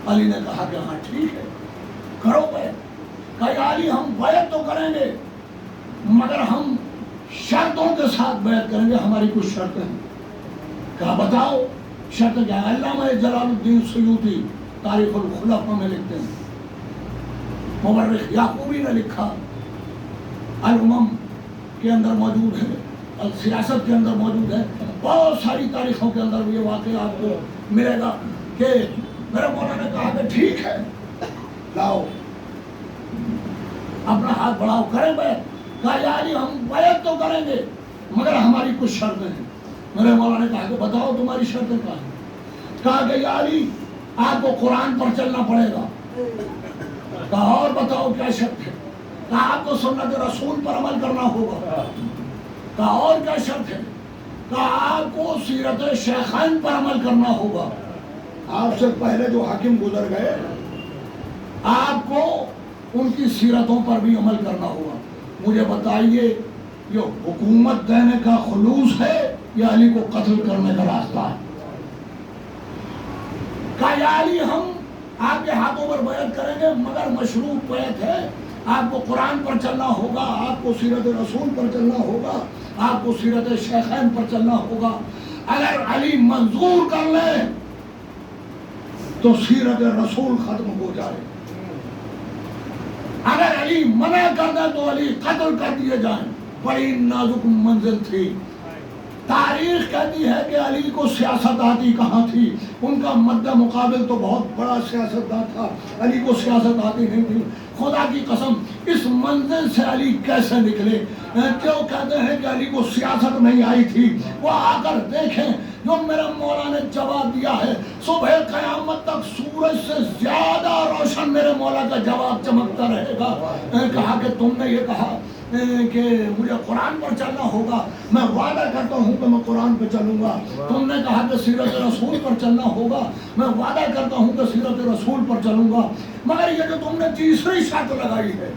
علی نے کہا کہ ہاں ٹھیک ہے کرو بیعت. کہا یا علی ہم بیعت تو کریں گے مگر ہم شرطوں کے ساتھ بیعت کریں گے, ہماری کچھ شرطیں ہیں. کہا بتاؤ شرط کیا ہے؟ علامہ جلال الدین سیوطی تاریخ الخلفاء میں لکھتے ہیں, مورخ یعقوبی نے لکھا, الامم کے اندر موجود ہے, سیاست کے اندر موجود ہے, بہت ساری تاریخوں کے اندر یہ واقعہ آپ کو ملے گا کہ میرے مولا نے کہا کہ ٹھیک ہے لاؤ اپنا ہاتھ بڑھاؤ کریں بیعت. کہا یا علی ہم بیعت تو کریں گے مگر ہماری کچھ شرطیں ہیں. میرے مولا نے کہا کہ بتاؤ تمہاری شرطیں کیا ہیں. کہا کہ یا علی آپ کو قرآن پر چلنا پڑے گا. کہا اور بتاؤ کیا شرط ہے. کہا آپ کو سنت رسول پر عمل کرنا ہوگا. کہا اور کیا شرط ہے. کہا آپ کو سیرت شیخین پر عمل کرنا ہوگا. آپ سے پہلے جو حاکم گزر گئے آپ کو ان کی سیرتوں پر بھی عمل کرنا ہوگا. مجھے بتائیے یہ حکومت دینے کا خلوص ہے یا علی کو قتل کرنے کا راستہ ہے. کہا یا علی ہم آپ کے ہاتھوں پر بیعت کریں گے مگر مشروط بیعت ہے, آپ کو قرآن پر چلنا ہوگا, آپ کو سیرت رسول پر چلنا ہوگا, آپ کو سیرت شیخین پر چلنا ہوگا. اگر علی منظور کر لے تو سیرت رسول ختم ہو جائے, اگر علی منع کر دے تو علی قتل کر دیے جائیں. بڑی نازک منزل تھی. تاریخ کہتی ہے کہ علی کو سیاست آتی کہاں تھی, ان کا مد مقابل تو بہت بڑا سیاستدان تھا, علی کو سیاست آتی نہیں تھی. خدا کی قسم اس منزل سے علی کیسے نکلے؟ کیوں کہتے ہیں کہ علی کو سیاست نہیں آئی تھی؟ وہ آ کر دیکھیں جو میرے مولا نے جواب دیا ہے. صبح قیامت تک سورج سے زیادہ روشن میرے مولا کا جواب چمکتا رہے گا. کہا کہ تم نے یہ کہا کہ مجھے قرآن پر چلنا ہوگا, میں وعدہ کرتا ہوں کہ میں قرآن پہ چلوں گا. تم نے کہا کہ سیرت رسول پر چلنا ہوگا, میں وعدہ کرتا ہوں کہ سیرت رسول پر چلوں گا. مگر یہ جو تم نے تیسری شرط لگائی ہے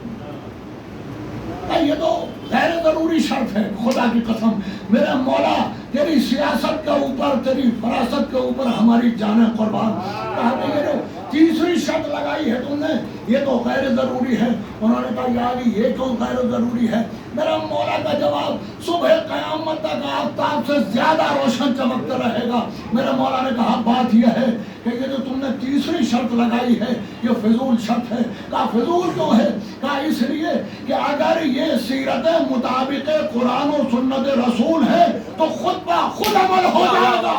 یہ تو غیر ضروری شرط ہے. خدا کی قسم میرے مولا تیری سیاست کے اوپر, تیری فراست کے اوپر ہماری جانیں قربان. کہا کہ یہ جو تیسری شرط لگائی ہے تم نے یہ تو غیر ضروری ہے. انہوں نے کہا یا علی یہ کیوں غیر ضروری ہے؟ میرا مولا کا جواب صبح قیامت تک آفتاب سے زیادہ روشن چمکتا رہے گا. میرے مولا نے کہا بات یہ ہے کہ یہ جو تم نے تیسری شرط لگائی ہے یہ فضول شرط ہے. کہا فضول کیوں ہے؟ کہا اس لیے کہ اگر یہ سیرت مطابق قرآن و سنت رسول ہے تو خود بخود عمل ہو جائے گا.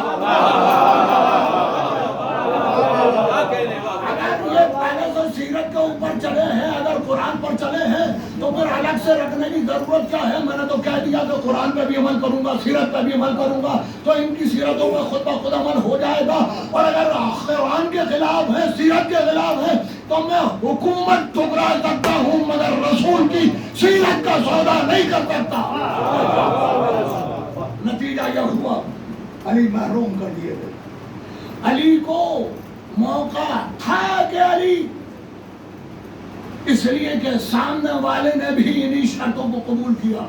اگر یہ پہلے سے سیرت کے اوپر چلے ہیں, اگر قرآن پر چلے ہیں تو پھر الگ سے رکھنے کی ضرورت کیا ہے؟ میں نے تو کہہ دیا کہ قرآن پہ بھی عمل کروں گا, سیرت پہ بھی عمل کروں گا, تو ان کی سیرتوں پہ خود بخود عمل ہو جائے گا. اور اگر قرآن کے خلاف ہے, سیرت کے خلاف ہے تو میں حکومت ٹھکرا سکتا ہوں مگر رسول کی سیرت کا سودا نہیں کر سکتا. نتیجہ یہ ہوا علی محروم کر دیے گئے. علی کو موقع تھا کہ علی, اس لیے کہ سامنے والے نے بھی انہی شرطوں کو قبول کیا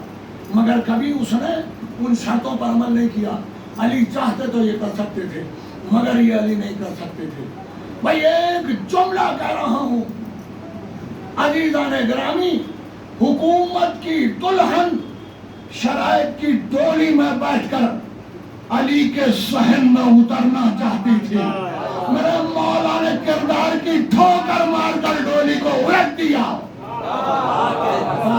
مگر کبھی اس نے ان شرطوں پر عمل نہیں کیا. علی چاہتے تو یہ کر سکتے تھے مگر یہ علی نہیں کر سکتے تھے. بھائی ایک جملہ کہہ رہا ہوں عزیزان گرامی, حکومت کی دلہن شرائط کی ڈولی میں بیٹھ کر علی کے صحن میں اترنا چاہتی تھی. میرے مولا نے کردار کی ٹھوکر مار کر ڈولی کو الٹ دیا.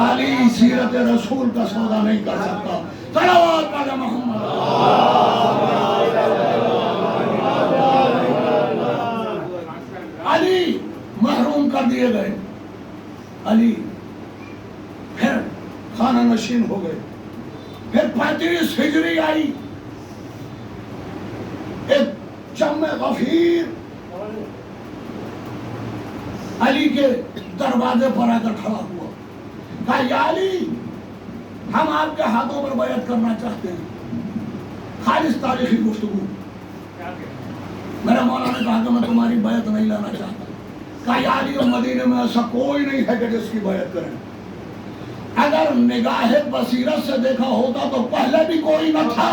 علی سیرت رسول کا سودا نہیں کر سکتا. صلوات علی محمد. علی محروم کر دیے گئے. علی پھر خانہ نشین ہو گئے. پھر 35 ہجری آئی. ایک جم غفیر علی کے دروازے پر آ کر کھڑا ہوا. کہا یا علی ہم آپ کے ہاتھوں پر بیعت کرنا چاہتے ہیں. خالص تاریخی گفتگو. میرا مولا نے کہا کہ میں تمہاری بیعت نہیں لینا چاہتا. کہا یا علی مدینے میں ایسا کوئی نہیں ہے کہ جس کی بیعت کریں. اگر نگاہ بصیرت سے دیکھا ہوتا تو پہلے بھی کوئی نہ تھا.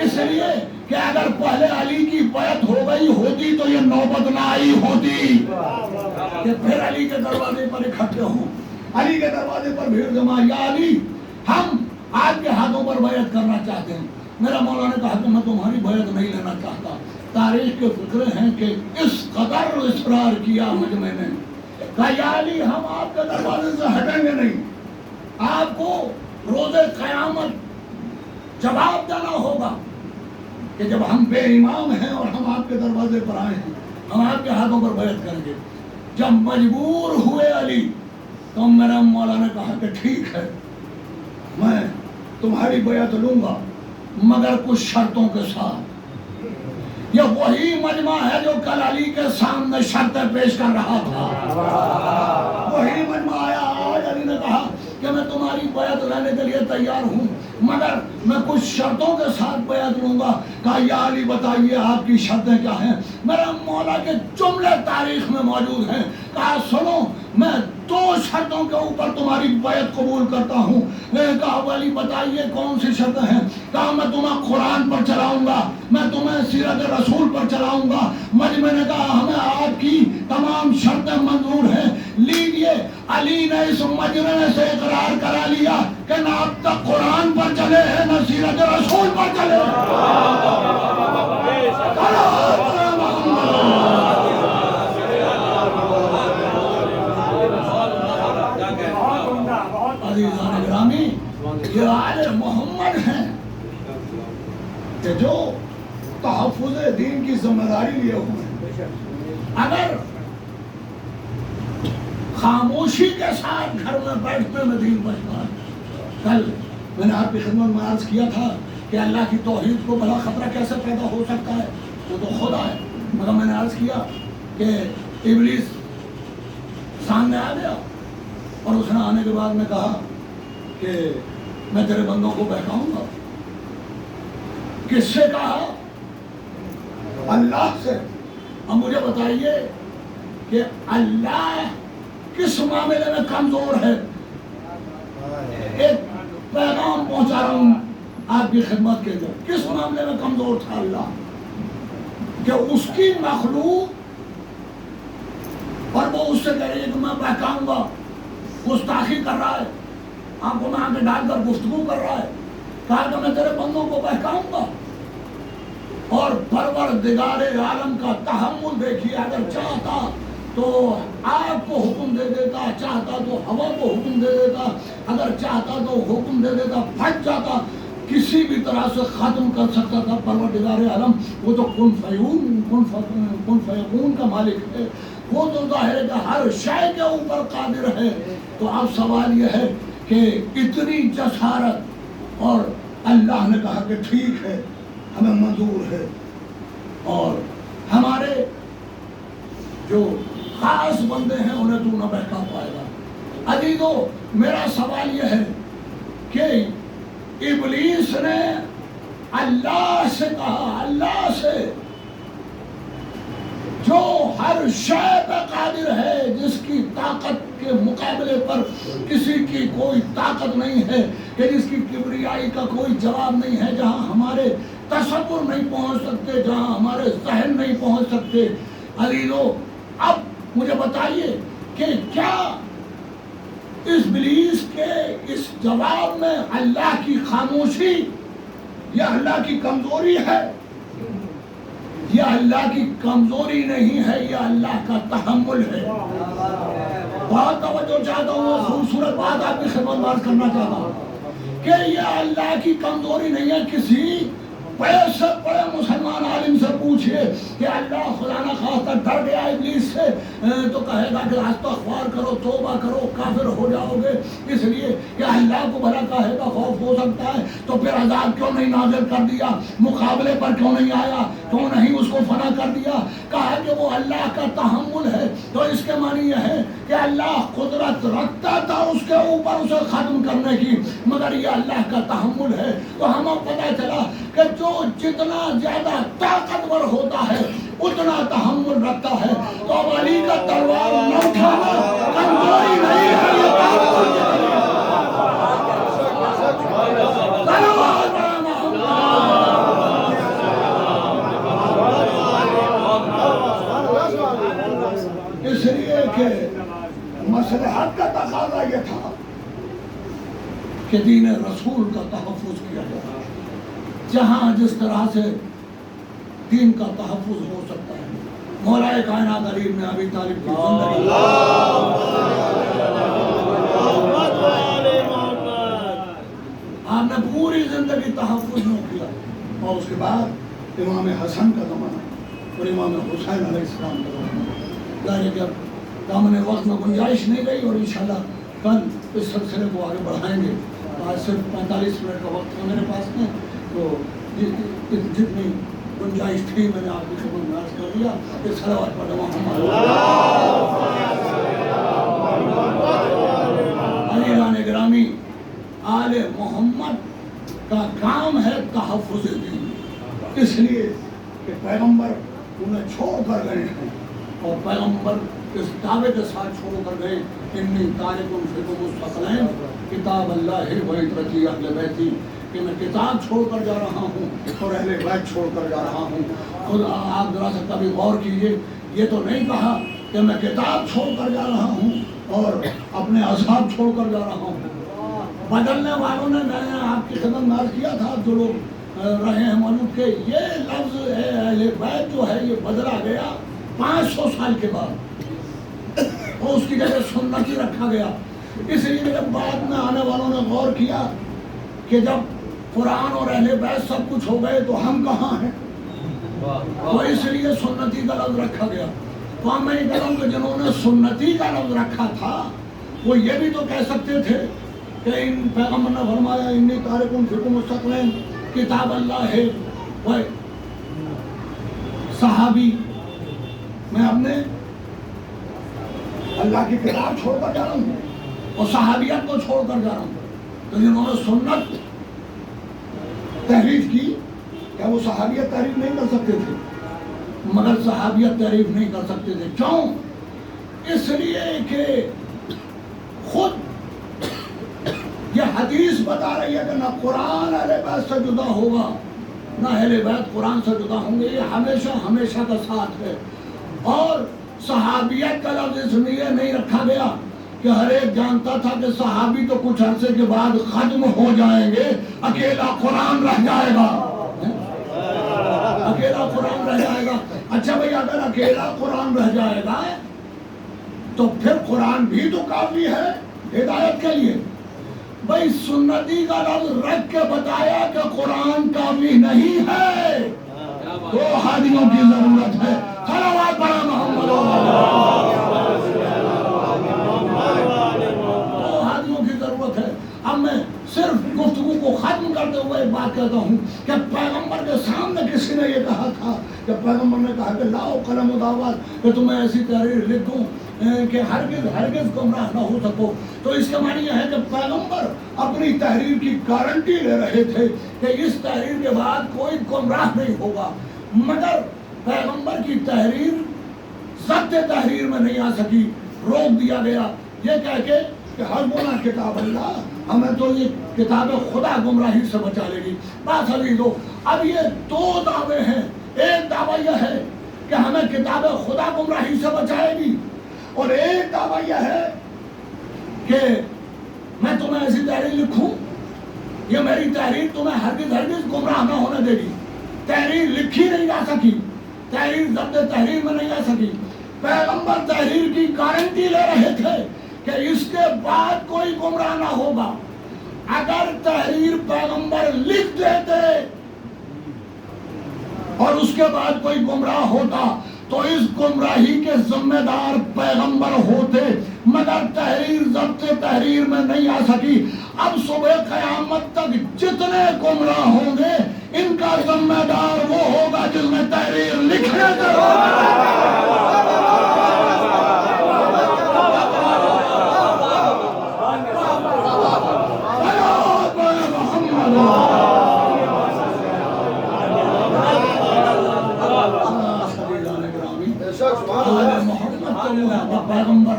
اس لیے کہ اگر پہلے علی کی بیعت ہو گئی ہوتی تو یہ نوبت نہ آئی ہوتی کہ پھر علی کے دروازے پر اکٹھے ہوں، علی کے دروازے پر بھیڑ جمع، یا علی ہم آپ کے ہاتھوں پر بیعت کرنا چاہتے ہیں۔ میرا مولا نے کہا کہ میں تمہاری بیعت نہیں لینا چاہتا۔ تاریخ کے فکرے ہیں کہ اس قدر اصرار کیا مجمع نے، کہا یا علی ہم آپ کے دروازے سے ہٹیں گے نہیں، آپ کو روز قیامت جواب دینا ہوگا کہ جب ہم بے امام ہیں اور ہم آپ کے دروازے پر آئے ہیں، ہم آپ کے ہاتھوں پر بیعت کریں گے۔ جب مجبور ہوئے علی تو میرا مولا نے کہا کہ ٹھیک ہے، میں تمہاری بیعت لوں گا مگر کچھ شرطوں کے ساتھ۔ یہ وہی مجمع ہے جو کل علی کے سامنے شرطیں پیش کر رہا تھا، وہی مجمع آیا۔ آج علی نے کہا کہ میں تمہاری بیعت لینے کے لیے تیار ہوں مگر میں کچھ شرطوں کے ساتھ بیعت لوں گا۔ کہا یا علی بتائیے آپ کی شرطیں کیا ہیں؟ میرا مولا کے جملے تاریخ میں موجود ہیں۔ کہا سنو، میں 2 شرطوں کے اوپر تمہاری بیعت قبول کرتا ہوں۔ کہا علی بتائیے کون سی شرطیں ہیں؟ کہا میں تمہیں قرآن پر چلاؤں گا، میں تمہیں سیرت رسول پر چلاؤں گا۔ مجمع نے کہا ہمیں آپ کی تمام شرطیں منظور ہیں، لیجئے۔ علی نے اس مجمع سے اقرار کرا لیا کہ نہ اب تک قرآن پر چلے ہیں نہ سیرت رسول پر چلے عزیزان گرامی، یہ آل محمد ہیں کہ جو تحفظ دین کی ذمہ داری لیے ہوئے ہیں۔ اگر خاموشی کے ساتھ گھر میں بیٹھنے میں دین بچتا ہے، کل میں نے آپ کی خدمت میں عرض کیا تھا کہ اللہ کی توحید کو بڑا خطرہ کیسے پیدا ہو سکتا ہے، وہ تو خدا ہے، مگر میں نے عرض کیا کہ ابلیس سامنے آ گیا اور اس نے آنے کے بعد میں کہا کہ میں تیرے بندوں کو بہکاؤں گا۔ کس سے کہا؟ اللہ سے۔ اب مجھے بتائیے کہ اللہ کس معاملے میں کمزور ہے؟ ایک پیغام پہنچا رہا ہوں آپ کی خدمت کے لیے، کس معاملے میں کمزور تھا اللہ؟ کہ اس کی مخلوق اور وہ اس سے کہہ رہی ہے کہ میں بہکاؤں گا، گستاخی کر رہا ہے، آنکھوں میں آنکھیں ڈال کر گفتگو کر رہا ہے، کہا کہ میں تیرے بندوں کو بہکاؤں گا۔ اور پروردگار عالم کا تحمل دیکھیے، اگر چاہتا تو آگ کو حکم دے دیتا، چاہتا تو ہوا کو حکم دے دیتا، اگر چاہتا تو حکم دے دیتا پھٹ جاتا، کسی بھی طرح سے ختم کر سکتا تھا پروردگار عالم۔ وہ تو کن فیکون کا مالک ہے، وہ تو ظاہر ہے کہ ہر شے کے اوپر قادر ہے۔ تو اب سوال یہ ہے کہ اتنی جسارت، اور اللہ نے کہا کہ ٹھیک ہے ہمیں منظور ہے، اور ہمارے جو خاص بندے ہیں انہیں تو نہ بہکا پائے گا۔ عزیزو، میرا سوال یہ ہے کہ ابلیس نے اللہ سے کہا، اللہ سے جو ہر شے پہ قادر ہے، جس کی طاقت کے مقابلے پر کسی کی کوئی طاقت نہیں ہے، کہ جس کی کبریائی کا کوئی جواب نہیں ہے، جہاں ہمارے تصور نہیں پہنچ سکتے، جہاں ہمارے ذہن نہیں پہنچ سکتے۔ عزیزو، اب مجھے بتائیے کہ کیا اس ابلیس کے اس جواب میں اللہ کی خاموشی یا اللہ کی کمزوری ہے؟ یہ اللہ کی کمزوری نہیں ہے، یہ اللہ کا تحمل ہے۔ بہت توجہ چاہتا ہوں، خوبصورت بات آپ کی خدمت میں عرض کرنا چاہتا ہوں کہ یہ اللہ کی کمزوری نہیں ہے۔ کسی بڑے سے بڑے مسلمان عالم سے پوچھئے کہ اللہ خدا نہ خواستہ ڈر گیا ابلیس سے تو کہے گا کہ استغفار کرو، توبہ کرو، کافر ہو جاؤ گے، اس لیے کہ اللہ کو بھلا کہے گا خوف ہو سکتا ہے تو پھر عذاب کیوں نہیں نازل کر دیا، مقابلے پر کیوں نہیں آیا، کیوں نہیں اس کو فنا کر دیا؟ کہا کہ وہ اللہ کا تحمل ہے۔ تو اس کے معنی یہ ہے کہ اللہ قدرت رکھتا تھا اس کے اوپر اسے ختم کرنے کی، مگر یہ اللہ کا تحمل ہے۔ تو ہمیں پتہ چلا کہ جو جتنا زیادہ طاقتور ہوتا ہے اتنا تحمل رکھتا ہے۔ تو اب علی کا تلوار نہ اٹھانا کمزوری نہیں ہے، یہ طاقت ہے۔ اس لیے کہ مصلحت کا تقاضا یہ تھا کہ دین رسول کا تحفظ کیا جائے، جہاں جس طرح سے دین کا تحفظ ہو سکتا ہے۔ مولا کائنات علی بن ابی طالب کی زندگی آپ نے پوری زندگی تحفظ میں کیا، اور اس کے بعد امام حسن کا زمانہ اور امام حسین علیہ السلام کا زمانہ۔ ظاہر ہے کہ دامن وقت میں گنجائش نہیں رہی، اور انشاءاللہ کل اس سلسلے کو آگے بڑھائیں گے۔ آج صرف 45 منٹ کا وقت ہے میرے پاس میں، تو جتنی گنجائش تھی میں نے آپ کی خدمت میں عرض کر دیا۔ اس صلوات پر عزیزان گرامی، آل محمد کا کام ہے تحفظ دین، اس لیے کہ پیغمبر انہیں چھوڑ کر گئے ہیں، اور پیغمبر اس دعوے کے ساتھ چھوڑ کر گئے، انی تارک فیکم الثقلین کتاب اللہ و عترتی اہل بیتی، کہ میں کتاب چھوڑ کر جا رہا ہوں اور اہل بیت چھوڑ کر جا رہا ہوں۔ خود آپ ذرا سا کبھی غور کیجئے، یہ تو نہیں کہا کہ میں کتاب چھوڑ کر جا رہا ہوں اور اپنے اصحاب چھوڑ کر جا رہا ہوں۔ بدلنے والوں نے، میں نے آپ کی خدمت میں عرض کیا تھا، جو لوگ رہے ہیں مولود کے، یہ لفظ ہے اہل بیت جو ہے یہ بدلا گیا 500 سال کے بعد، اور اس کی جگہ سنتی رکھا گیا۔ اس لیے جب بعد میں آنے والوں نے غور کیا کہ جب قرآن اور اہل بیت سب کچھ ہو گئے تو ہم کہاں ہیں، تو اس لیے سنتی کا لفظ رکھا گیا۔ تو میں یہ کہہ رہا ہوں کہ جنہوں نے سنتی کا لفظ رکھا تھا وہ یہ بھی تو کہہ سکتے تھے کہ ان پیغمبر نے فرمایا انی تارک فیکم الثقلین کتاب اللہ ہے، وہ صحابی میں اپنے اللہ کی کتاب چھوڑ کر جا رہا ہوں اور صحابیت کو چھوڑ کر جا رہا ہوں۔ تو جنہوں نے سنت تحریف کی، کیا وہ صحابیت تعریف نہیں کر سکتے تھے؟ مگر صحابیت تعریف نہیں کر سکتے تھے، کیوں؟ اس لیے کہ خود یہ حدیث بتا رہی ہے کہ نہ قرآن اہل بیت سے جدا ہوگا، نہ اہل بیت قرآن سے جدا ہوں گے، یہ ہمیشہ ہمیشہ کا ساتھ ہے۔ اور صحابیت کا لفظ اس لیے نہیں رکھا گیا کہ ہر ایک جانتا تھا کہ صحابی تو کچھ عرصے کے بعد ختم ہو جائیں گے، اکیلا قرآن رہ جائے گا، اکیلا قرآن رہ جائے گا۔ اچھا بھئی، اگر اکیلا قرآن رہ جائے گا تو پھر قرآن بھی تو کافی ہے ہدایت کے لیے۔ بھئی سنتی کا لفظ رکھ کے بتایا کہ قرآن کافی نہیں ہے، دو ہادیوں کی ضرورت ہے۔ صلوات پڑھیں محمد، دو ہادیوں کی ضرورت ہے۔ اب میں صرف گفتگو کو ختم کرتے ہوئے ایک بات کہتا ہوں کہ پیغمبر کے سامنے کسی نے یہ کہا تھا کہ پیغمبر نے کہا کہ لاؤ قلم و دعوت کہ تمہیں ایسی تحریر لکھ دوں کہ ہرگز گمراہ نہ ہو سکو۔ تو اس کے معنی یہ ہے کہ پیغمبر اپنی تحریر کی گارنٹی لے رہے تھے کہ اس تحریر کے بعد کوئی گمراہ نہیں ہوگا، مگر پیغمبر کی تحریر ضبط تحریر میں نہیں آ سکی، روک دیا گیا یہ کہہ کے کہ حسبنا کتاب اللہ، ہمیں تو یہ کتاب خدا گمراہی سے بچا لے گی۔ بات عزیزو، اب یہ دو دعوے ہیں، ایک دعویٰ یہ ہے کہ ہمیں کتاب خدا گمراہی سے بچائے گی، اور ایک دعویٰ یہ ہے کہ میں تمہیں ایسی تحریر لکھوں، یہ میری تحریر تمہیں ہرگز گمراہ نہ ہونے دے گی۔ تحریر لکھی نہیں جا سکی، تحریر ضبط تحریر میں نہیں آ سکی۔ پیغمبر تحریر کی گارنٹی لے رہے تھے کہ اس کے بعد کوئی گمراہ نہ ہوگا۔ اگر تحریر پیغمبر لکھ دیتے اور اس کے بعد کوئی گمراہ ہوتا تو اس گمراہی کے ذمہ دار پیغمبر ہوتے، مگر تحریر ضبط تحریر میں نہیں آ سکی۔ اب صبح قیامت تک جتنے گمراہ ہوں گے ان کا ذمہ دار وہ ہوگا جس نے تحریر لکھنے کے پیغمبر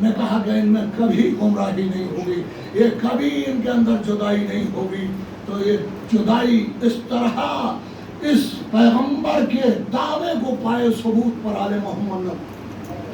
نے کہا کہ ان میں کبھی گمراہی نہیں ہوگی، یہ کبھی ان کے اندر جدائی نہیں ہوگی۔ تو یہ جدائی اس طرح اس پیغمبر کے دعوے کو پائے ثبوت پر آل محمد نے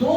2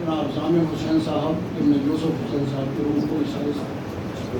جناب ضامن حسین صاحب ابن یوسف حسین صاحب کی روح کو اشارے سے